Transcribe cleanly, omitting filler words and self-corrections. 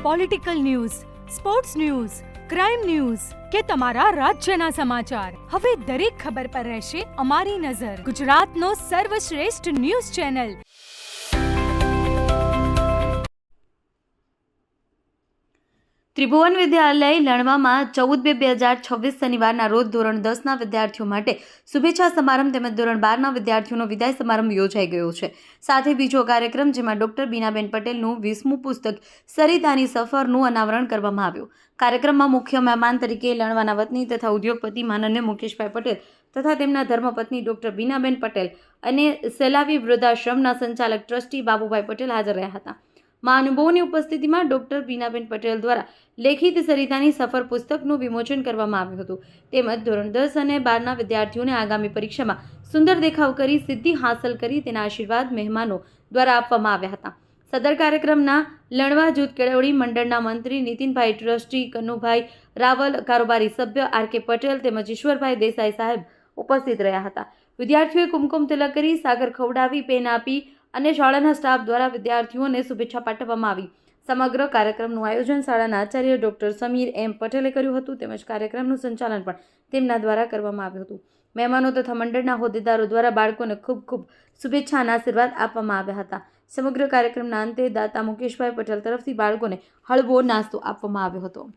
Political news, sports news, crime news કે તમારા રાજ્યના સમાચાર, હવે દરેક ખબર પર રહેશે અમારી નજર. ગુજરાતનો સર્વશ્રેષ્ઠ ન્યૂઝ ચેનલ. ત્રિભુવન વિદ્યાલય લણવામાં 14/2/2026 શનિવારના રોજ ધોરણ 10ના વિદ્યાર્થીઓ માટે શુભેચ્છા સમારંભ તેમજ ધોરણ 12ના વિદ્યાર્થીઓનો વિદાય સમારંભ યોજાઈ ગયો છે. સાથે બીજો કાર્યક્રમ જેમાં ડોક્ટર બીનાબેન પટેલનું 20મું પુસ્તક સરિતાની સફરનું અનાવરણ કરવામાં આવ્યું. કાર્યક્રમમાં મુખ્ય મહેમાન તરીકે લણવાના વતની તથા ઉદ્યોગપતિ માનનીય મુકેશભાઈ પટેલ તથા તેમના ધર્મપત્ની ડોક્ટર બીનાબેન પટેલ અને સેલાવી વૃદ્ધાશ્રમના સંચાલક ટ્રસ્ટી બાબુભાઈ પટેલ હાજર રહ્યા હતા. મહાનુભાવોની ઉપસ્થિતિમાં ડોક્ટર બીનાબેન પટેલ દ્વારા લેખિત સરિતાની સફર પુસ્તકનું વિમોચન કરવામાં આવ્યું હતું. તેમજ ધોરણ 10 અને 12ના વિદ્યાર્થીઓને આગામી પરીક્ષામાં સુંદર દેખાવ કરી સિદ્ધિ હાંસલ કરી તેના આશીર્વાદ મહેમાનો દ્વારા આપવામાં આવ્યા હતા. સદર કાર્યક્રમના લણવા જૂથ કેળવણી મંડળના મંત્રી નીતિનભાઈ, ટ્રસ્ટી કનુભાઈ રાવલ, કારોબારી સભ્ય આર.કે. પટેલ તેમજ ઈશ્વરભાઈ દેસાઈ સાહેબ ઉપસ્થિત રહ્યા હતા. વિદ્યાર્થીઓએ કુમકુમ તિલક કરી, સાગર ખવડાવી, પેન આપી અને શાળાના સ્ટાફ દ્વારા વિદ્યાર્થીઓને શુભેચ્છા પાઠવવામાં આવી. સમગ્ર કાર્યક્રમનું આયોજન શાળાના આચાર્ય ડોક્ટર સમીર એમ પટેલે કર્યું હતું તેમજ કાર્યક્રમનું સંચાલન પણ તેમના દ્વારા કરવામાં આવ્યું હતું. મહેમાનો તથા મંડળના હોદ્દેદારો દ્વારા બાળકોને ખૂબ ખૂબ શુભેચ્છા અને આશીર્વાદ આપવામાં આવ્યા હતા. સમગ્ર કાર્યક્રમના અંતે દાતા મુકેશભાઈ પટેલ તરફથી બાળકોને હળવો નાસ્તો આપવામાં આવ્યો હતો.